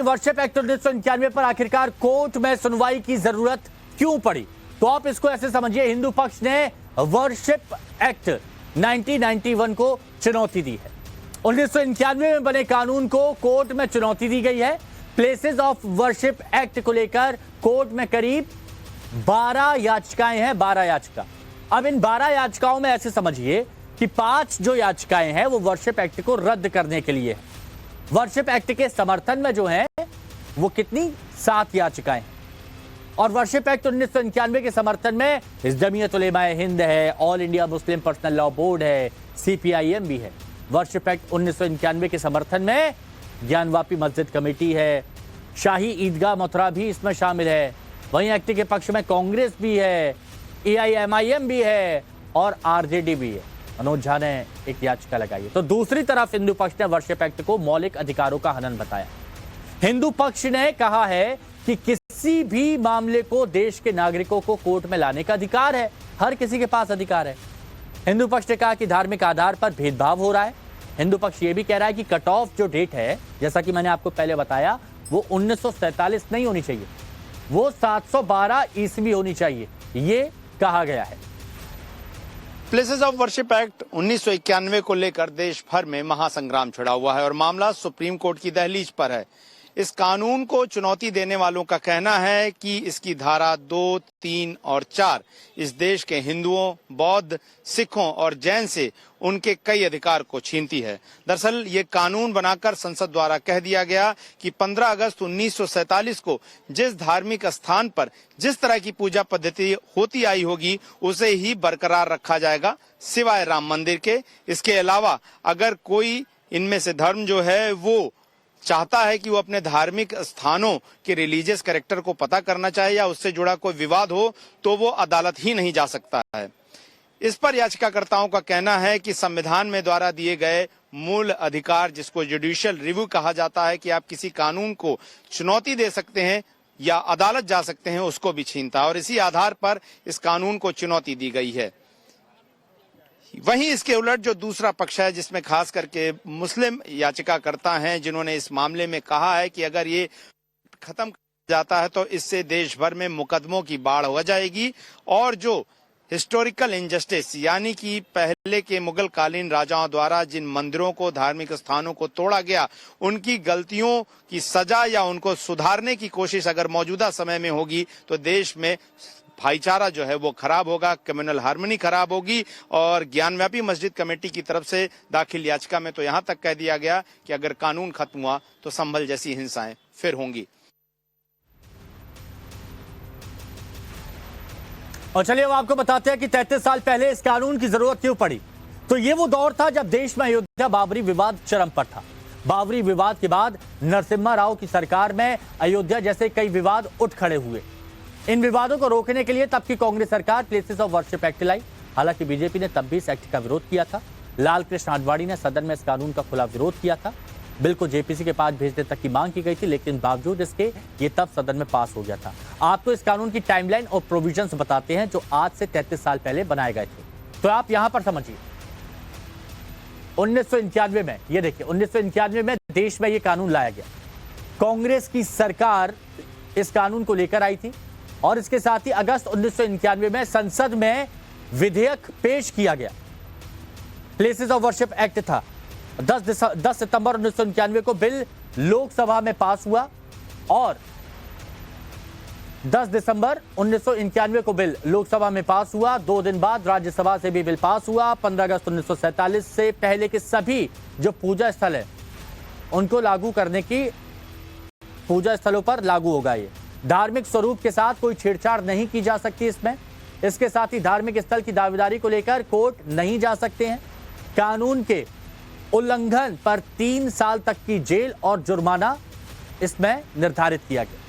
Worship act 1991 पर आखिरकार court में सुनवाई की जरूरत क्यों पड़ी? तो आप इसको ऐसे समझिए, हिंदू पक्ष ने वर्शिप एक्ट 1991 को चुनौती दी है। 1991 में बने कानून को कोर्ट में चुनौती दी गई है। प्लेसेस ऑफ वर्शिप एक्ट को लेकर कोर्ट में करीब 12 याचिकाएं हैं, 12 याचिका। अब इन 12 याचिकाओं में ऐसे समझिए कि 5 जो याचिकाएं हैं वो वर्शिप एक्ट को रद्द करने के लिए है। वर्शिप एक्ट के समर्थन में जो है वो कितनी 7 याचिकाएं हैं। और वर्शिप एक्ट 1991 के समर्थन में जमीयत उलेमाए हिंद है, all India Muslim personal law board है, CPIM भी है। वर्शिप एक्ट 1991 के समर्थन में ज्ञानवापी मस्जिद कमेटी है, शाही ईदगाह मथुरा भी इसमें शामिल है। वहीं एक्ट के पक्ष में कांग्रेस भी है, AIMIM भी है और RJD भी है। मनोज झा ने एक याचिका लगाई है। तो दूसरी तरफ हिंदू पक्ष ने वर्शिप एक्ट को मौलिक अधिकारों का हनन बताया। हिंदू पक्ष ने कहा है कि किसी भी मामले को देश के नागरिकों को कोर्ट में लाने का अधिकार है, हर किसी के पास अधिकार है। हिंदू पक्ष ने कहा कि धार्मिक आधार पर भेदभाव हो रहा है। हिंदू पक्ष यह भी कह रहा है कि कट ऑफ जो डेट है, जैसा कि मैंने आपको पहले बताया, वो 1947 नहीं होनी चाहिए, वो 712 ईस्वी होनी चाहिए, ये कहा गया है। प्लेसेस ऑफ वर्शिप एक्ट 1991 को लेकर देश भर में महासंग्राम छिड़ा हुआ है और मामला सुप्रीम कोर्ट की दहलीज पर है। इस कानून को चुनौती देने वालों का कहना है कि इसकी धारा 2, 3 और 4 इस देश के हिंदुओं, बौद्ध, सिखों और जैन से उनके कई अधिकार को छीनती है। दरअसल ये कानून बनाकर संसद द्वारा कह दिया गया कि 15 अगस्त 1947 को जिस धार्मिक स्थान पर जिस तरह की पूजा पद्धति होती आई होगी उसे ही बरकरार रखा जाएगा, सिवाय राम मंदिर के। इसके अलावा अगर कोई इनमें से धर्म जो है वो चाहता है कि वो अपने धार्मिक स्थानों के रिलीजियस कैरेक्टर को पता करना चाहे या उससे जुड़ा कोई विवाद हो तो वो अदालत ही नहीं जा सकता है। इस पर याचिकाकर्ताओं का कहना है कि संविधान में द्वारा दिए गए मूल अधिकार, जिसको जुडिशियल रिव्यू कहा जाता है, कि आप किसी कानून को चुनौती दे सकते हैं या अदालत जा सकते हैं, उसको भी छीनता है और इसी आधार पर इस कानून को चुनौती दी गई है। वहीं इसके उलट जो दूसरा पक्ष है, जिसमें खास करके मुस्लिम याचिकाकर्ता हैं, जिन्होंने इस मामले में कहा है कि अगर ये खत्म जाता है तो इससे देश भर में मुकदमों की बाढ़ हो जाएगी और जो हिस्टोरिकल इनजस्टिस, यानी कि पहले के मुगल कालीन राजाओं द्वारा जिन मंदिरों को, धार्मिक स्थानों को तोड़ा गया, उनकी गलतियों की सजा या उनको सुधारने की कोशिश अगर मौजूदा समय में होगी तो देश में भाईचारा जो है वो खराब होगा, कम्युनल हार्मनी खराब होगी। और ज्ञानव्यापी मस्जिद कमेटी की तरफ से दाखिल याचिका में तो यहां तक कह दिया गया कि अगर कानून खत्म हुआ तो संभल जैसी हिंसाएं फिर होंगी। और चलिए अब आपको बताते हैं कि 33 साल पहले इस कानून की जरूरत क्यों पड़ी। तो ये वो दौर था जब देश में अयोध्या बाबरी विवाद चरम पर था। बाबरी विवाद के बाद नरसिम्हा राव की सरकार में अयोध्या जैसे कई विवाद उठ खड़े हुए। इन विवादों को रोकने के लिए तब की कांग्रेस सरकार प्लेसेस ऑफ वर्शिप एक्ट लाई। हालांकि बीजेपी ने तब भी इस एक्ट का विरोध किया था। लाल कृष्ण आडवाणी ने सदन में इस कानून का खुला विरोध किया था। बिल को JPC के पास भेजने तक की मांग की गई थी, लेकिन बावजूद इसके ये तब सदन में पास हो गया था। आपको इस कानून की टाइमलाइन और प्रोविजंस बताते हैं जो आज से 33 साल पहले बनाए गए थे। तो आप यहां पर समझिए, 1991 में, ये देखिए 1991 में देश में ये कानून लाया गया। कांग्रेस की सरकार इस कानून को लेकर आई थी और इसके साथ ही अगस्त 1991 में संसद में विधेयक पेश किया गया। प्लेसेस ऑफ वर्शिप एक्ट था। 10 सितंबर 1991 को बिल लोकसभा में पास हुआ और 10 दिसंबर 1991 को बिल लोकसभा में पास हुआ। 2 दिन बाद राज्यसभा से भी बिल पास हुआ। 15 अगस्त 1947 से पहले के सभी जो पूजा स्थल है उनको लागू करने की, पूजा स्थलों पर लागू होगा। ये धार्मिक स्वरूप के साथ कोई छेड़छाड़ नहीं की जा सकती इसमें। इसके साथ ही धार्मिक स्थल की दावेदारी को लेकर कोर्ट नहीं जा सकते हैं। कानून के उल्लंघन पर 3 साल तक की जेल और जुर्माना इसमें निर्धारित किया गया।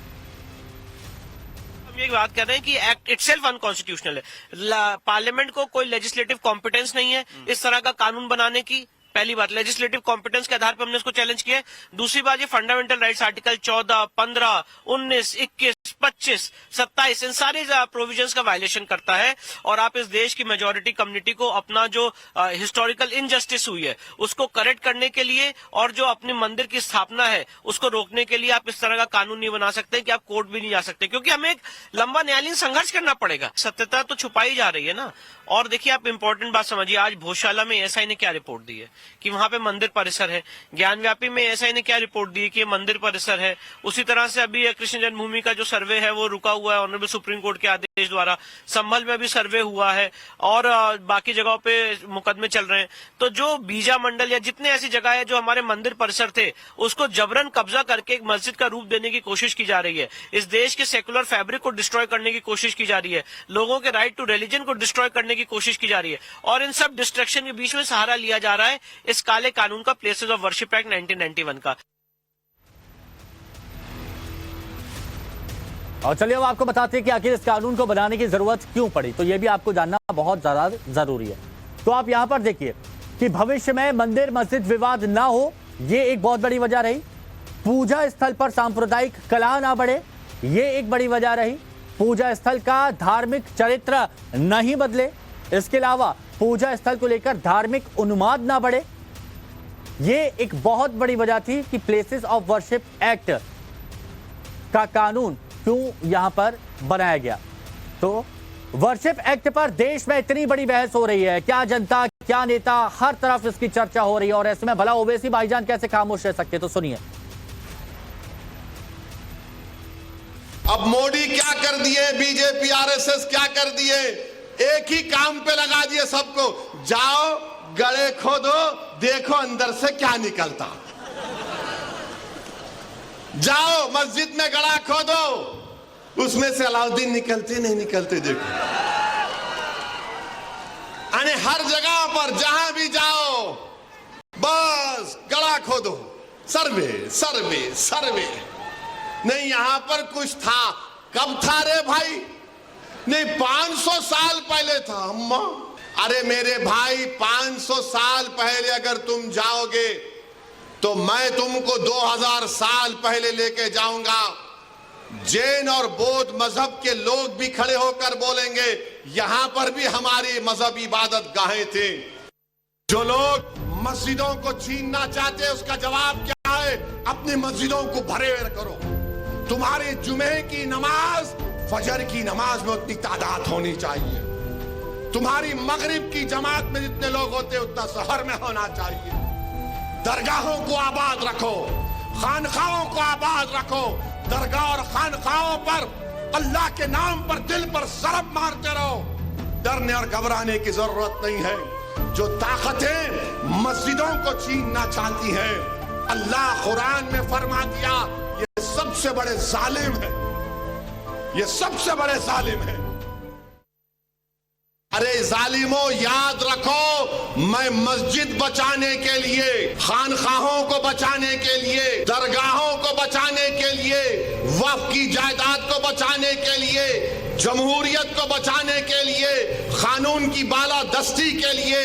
हम ये बात कर रहे हैं कि एक्ट इटसेल्फ अनकॉन्स्टिट्यूशनल है। पार्लियामेंट को कोई लेजिस्लेटिव कॉम्पिटेंस नहीं है इस तरह का कानून बनाने की। पहली बात, लेजिस्लेटिव कॉम्पिटेंस के आधार पर हमने इसको चैलेंज किया है। दूसरी बात, ये फंडामेंटल राइट्स आर्टिकल 14, 15, 19, 21 25, 27 इन सारे प्रोविजंस का वायलेशन करता है। और आप इस देश की मेजॉरिटी कम्युनिटी को अपना जो हिस्टोरिकल इनजस्टिस हुई है उसको करेक्ट करने के लिए और जो अपने मंदिर की स्थापना है उसको रोकने के लिए आप इस तरह का कानून नहीं बना सकते कि आप कोर्ट भी नहीं जा सकते, क्योंकि हमें एक लंबा न्यायालयीन संघर्ष करना पड़ेगा। सत्यता तो छुपाई जा रही है ना। और देखिए, आप इंपॉर्टेंट बात समझिए, आज भोजशाला में एएसआई ने क्या रिपोर्ट दी है कि वहां पे मंदिर परिसर है। ज्ञानव्यापी में एएसआई ने क्या रिपोर्ट दी है कि ये मंदिर परिसर है। उसी तरह से अभी कृष्ण जन्मभूमि का जो सर्वे है वो रुका हुआ है ऑनरेबल सुप्रीम कोर्ट के आदेश द्वारा। संभल में भी सर्वे हुआ है और बाकी जगहों पे मुकदमे चल रहे हैं। तो जो बीजा मंडल या जितने ऐसी जगह है जो हमारे मंदिर परिसर थे उसको जबरन कब्जा करके एक मस्जिद का रूप देने की कोशिश की जा रही है। इस देश के सेकुलर फैब्रिक को डिस्ट्रॉय करने की कोशिश की जा रही है। लोगों के राइट टू रिलीजन को डिस्ट्रॉय करने की कोशिश की जा रही है। और इन सब डिस्ट्रक्शन के बीच में सहारा लिया जा रहा है इस काले कानून का, प्लेसेस ऑफ वर्शिप एक्ट 1991 का। और चलिए अब आपको बताते हैं कि आखिर इस कानून को बनाने की जरूरत क्यों पड़ी। तो यह भी आपको जानना बहुत ज्यादा जरूरी है। तो आप यहां पर देखिए कि भविष्य में मंदिर मस्जिद विवाद ना हो, यह एक बहुत बड़ी वजह रही। पूजा स्थल पर सांप्रदायिक कलह ना बढ़े, यह एक बड़ी वजह रही। पूजा स्थल का धार्मिक चरित्र नहीं बदले, इसके अलावा पूजा स्थल को लेकर धार्मिक उन्माद ना बढ़े, यह एक बहुत बड़ी वजह थी कि प्लेसेस ऑफ वर्शिप एक्ट का कानून क्यों यहां पर बनाया गया। तो वर्शिप एक्ट पर देश में इतनी बड़ी बहस हो रही है, क्या जनता क्या नेता, हर तरफ इसकी चर्चा हो रही है। और ऐसे में भला ओवैसी भाईजान कैसे खामोश रह सकते, तो सुनिए। अब मोदी क्या कर दिए, बीजेपी आरएसएस क्या कर दिए, एक ही काम पे लगा दिए सबको। जाओ गड़े खोदो, देखो अंदर से क्या निकलता। जाओ मस्जिद में गड़ा खोदो, उसमें से अलाउद्दीन निकलते नहीं निकलते देखो। अरे हर जगह पर जहां भी जाओ बस गड़ा खोदो, सर्वे सर्वे सर्वे। नहीं यहां पर कुछ था, कब था रे भाई? नहीं 500 साल पहले था अम्मा। अरे मेरे भाई 500 साल पहले अगर तुम जाओगे तो मैं तुमको 2000 साल पहले लेके जाऊंगा। जैन और बौद्ध मजहब के लोग भी खड़े होकर बोलेंगे यहां पर भी हमारी मजहबी इबादत गाहें थे। जो लोग मस्जिदों को छीनना चाहते हैं उसका जवाब क्या है? अपनी मस्जिदों को भरे करो। तुम्हारी जुमे की नमाज फजर की नमाज में उतनी तादाद होनी चाहिए। तुम्हारी मगरिब की जमात में जितने लोग होते हैं उतना शहर में होना चाहिए। दरगाहों को आबाद रखो, खानखाओं को आबाद रखो। दरगाह और खानखाओं पर अल्लाह के नाम पर दिल पर ज़रब मारते रहो। डरने और घबराने की जरूरत नहीं है। जो ताकतें मस्जिदों को छीनना चाहती हैं, अल्लाह कुरान में फरमा दिया ये सबसे बड़े जालिम है, ये सबसे बड़े जालिम है। अरे जालिमों याद रखो, मैं मस्जिद बचाने के लिए, खानखाहों को बचाने के लिए, दरगाहों को बचाने के लिए, वक्फ की जायदाद को बचाने के लिए, जमहूरियत को बचाने के लिए, कानून की बालादस्ती के लिए,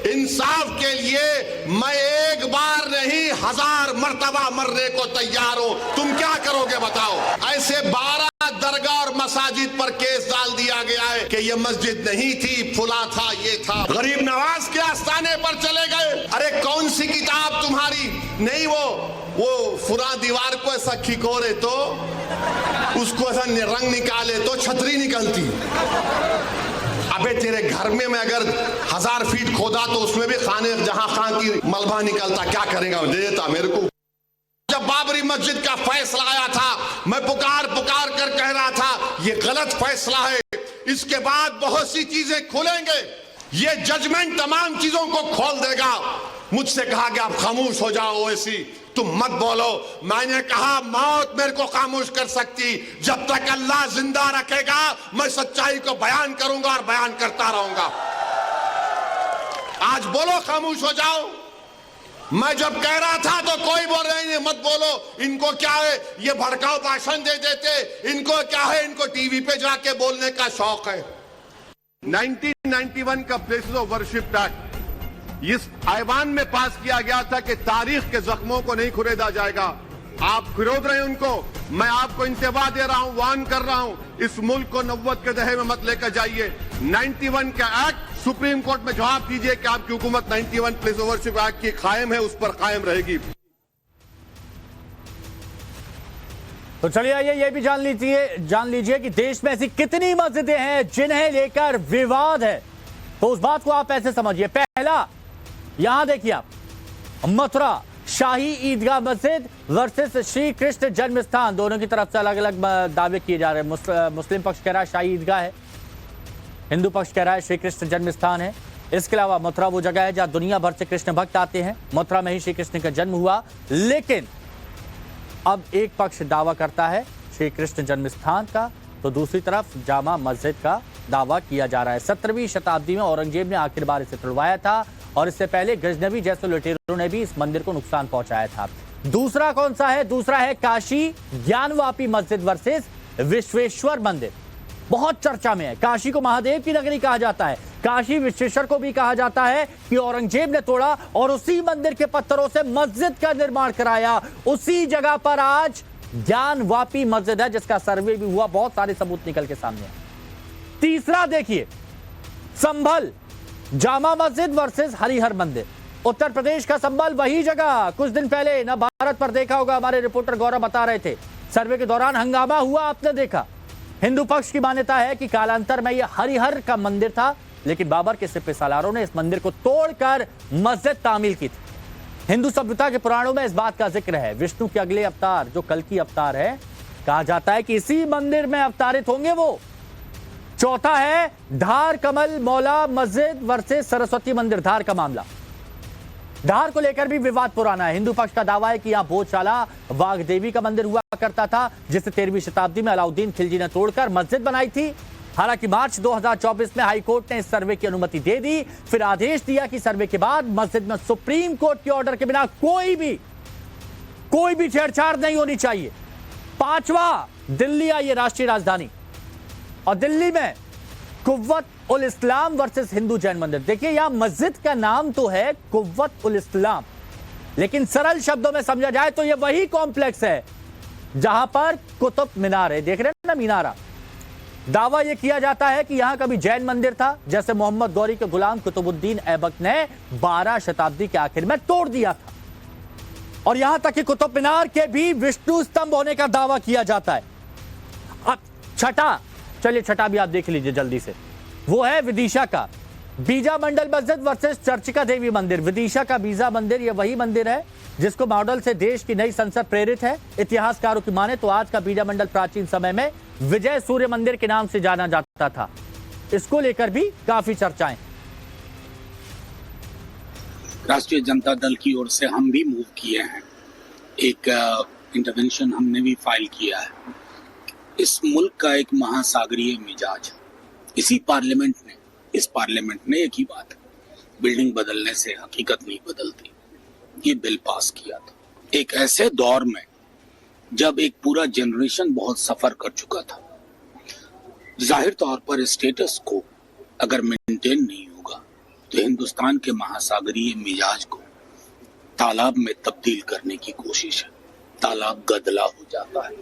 इंसाफ के लिए मैं एक बार नहीं 1000 मर्तबा मरने को तैयार हूं। तुम क्या करोगे बताओ? ऐसे 12 दरगाह और मसाजिद पर केस डाल दिया गया है कि ये मस्जिद नहीं थी, फुला था, ये था। गरीब नवाज के आस्थाने पर चले गए। अरे कौन सी किताब तुम्हारी नहीं, वो फुरा दीवार को ऐसा खिकोरे तो उसको ऐसा रंग निकाले तो छतरी निकलती। अबे तेरे घर में मैं अगर 1000 फीट खोदा तो उसमें भी खाने जहां खां की मलबा निकलता, क्या करेगा? दे देता मेरे को। जब बाबरी मस्जिद का फैसला आया था मैं पुकार पुकार कर कह रहा था ये गलत फैसला है, इसके बाद बहुत सी चीजें खुलेंगे, ये जजमेंट तमाम चीजों को खोल देगा। मुझसे कहा कि आप खामोश हो जाओ, ऐसी तुम मत बोलो। मैंने कहा मौत मेरे को खामोश कर सकती, जब तक अल्लाह जिंदा रखेगा मैं सच्चाई को बयान करूंगा और बयान करता रहूंगा। आज बोलो खामोश हो जाओ। मैं जब कह रहा था तो कोई बोल रहे नहीं मत बोलो, इनको क्या है, ये भड़काऊ भाषण दे देते, इनको क्या है, इनको टीवी पे जाके बोलने का शौक है। 1991 का प्लेसेस ऑफ वर्शिप एक्ट इस ऐवान में पास किया गया था कि तारीख के जख्मों को नहीं खुरेदा जाएगा, आप विरोध रहे उनको, मैं आपको इंतबा दे रहा हूं, वार्न कर रहा हूं, इस मुल्क को 90 के दहे में मत लेकर जाइए। 91 का एक्ट सुप्रीम कोर्ट में जवाब दीजिए कि आपकी हुकूमत 91 प्लेस ऑफ वर्शिप एक्ट की कायम है, उस पर कायम रहेगी। तो चलिए आइए ये भी जान लीजिए कि देश में ऐसी कितनी मस्जिदें हैं जिन्हें लेकर विवाद है। तो उस बात को आप ऐसे समझिए। पहला, यहां देखिए आप, मथुरा शाही ईदगाह मस्जिद वर्सेस श्री कृष्ण जन्म स्थान, दोनों की तरफ से अलग अलग दावे किए जा रहे हैं। मुस्लिम पक्ष कह रहा है शाही ईदगाह है, हिंदू पक्ष कह रहा है श्री कृष्ण जन्म स्थान है। इसके अलावा मथुरा वो जगह है जहां दुनिया भर से कृष्ण भक्त आते हैं, मथुरा में ही श्री कृष्ण का जन्म हुआ। लेकिन अब एक पक्ष दावा करता है श्री कृष्ण जन्म स्थान का, तो दूसरी तरफ जामा मस्जिद का दावा किया जा रहा है। 17वीं शताब्दी में औरंगजेब ने आखिर बार इसे तुड़वाया था और इससे पहले गजनवी जैसे लुटेरों ने भी इस मंदिर को नुकसान पहुंचाया था। दूसरा कौन सा है? दूसरा है काशी ज्ञानवापी मस्जिद वर्सेस विश्वेश्वर मंदिर। बहुत चर्चा में है। काशी को महादेव की नगरी कहा जाता है, काशी विश्वेश्वर को भी कहा जाता है कि औरंगजेब ने तोड़ा और उसी मंदिर के पत्थरों से मस्जिद का निर्माण कराया। उसी जगह पर आज ज्ञानवापी मस्जिद है जिसका सर्वे भी हुआ, बहुत सारे सबूत निकल के सामने आए। तीसरा देखिए, संभल जामा मस्जिद वर्सेस हरिहर मंदिर, उत्तर प्रदेश का संभल वही जगह। कुछ दिन पहले न भारत पर देखा होगा, हमारे रिपोर्टर गौरव बता रहे थे, सर्वे के दौरान हंगामा हुआ, आपने देखा। हिंदू पक्ष की मान्यता है कि कालांतर में यह हरिहर का मंदिर था, लेकिन बाबर के सिपह सालारों ने इस मंदिर को तोड़कर मस्जिद तामील की थी। हिंदू सभ्यता के पुराणों में इस बात का जिक्र है। विष्णु के अगले अवतार जो कल्कि अवतार है, कहा जाता है कि इसी मंदिर में अवतारित होंगे वो। चौथा है धार कमल मौला मस्जिद वर्सेस सरस्वती मंदिर, धार का मामला। धार को लेकर भी विवाद पुराना है। हिंदू पक्ष का दावा है कि यहां भोजशाला वाग्देवी का मंदिर हुआ करता था, जिसे 13वीं शताब्दी में अलाउद्दीन खिलजी ने तोड़कर मस्जिद बनाई थी। हालांकि मार्च 2024 में हाईकोर्ट ने इस सर्वे की अनुमति दे दी, फिर आदेश दिया कि सर्वे के बाद मस्जिद में सुप्रीम कोर्ट के ऑर्डर के बिना कोई भी छेड़छाड़ नहीं होनी चाहिए। पांचवा, दिल्ली आई राष्ट्रीय राजधानी और दिल्ली में कुव्वत उल इस्लाम वर्सेस हिंदू जैन मंदिर। देखिए यहां मस्जिद का नाम तो है कुव्वत उल इस्लाम, लेकिन सरल शब्दों में समझा जाए तो यह वही कॉम्प्लेक्स है जहां पर कुतुब मीनार है, देख रहे हैं ना मीनारा। दावा यह किया जाता है कि यहां कभी जैन मंदिर था, जैसे मोहम्मद गौरी के गुलाम कुतुबुद्दीन ऐबक ने 12 शताब्दी के आखिर में तोड़ दिया था। और यहां तक कि कुतुब मीनार के भी विष्णु स्तंभ होने का दावा किया जाता है। अब छठा, चलिए छठा भी आप देख लीजिए जल्दी से, वो है विदिशा का बीजा मंडल मस्जिद वर्सेस चर्चिका देवी मंदिर। विदिशा का बीजा मंदिर यह वही मंदिर है जिसको मॉडल से देश की नई संसद प्रेरित है। इतिहासकारों की माने तो आज का बीजा मंडल प्राचीन समय में विजय सूर्य मंदिर के नाम से जाना जाता था। इसको लेकर भी काफी चर्चाएं। राष्ट्रीय जनता दल की ओर से हम भी मूव किए हैं, एक इंटरवेंशन हमने भी फाइल किया है। इस मुल्क का एक महासागरीय मिजाज, इस पार्लियामेंट ने एक ही बात है, बिल्डिंग बदलने से हकीकत नहीं बदलती, ये बिल पास किया था एक ऐसे दौर में जब एक पूरा जनरेशन बहुत सफर कर चुका था। जाहिर तौर पर स्टेटस को अगर मेंटेन नहीं होगा तो हिंदुस्तान के महासागरीय मिजाज को तालाब में तब्दील करने की कोशिश है, तालाब गदला हो जाता है।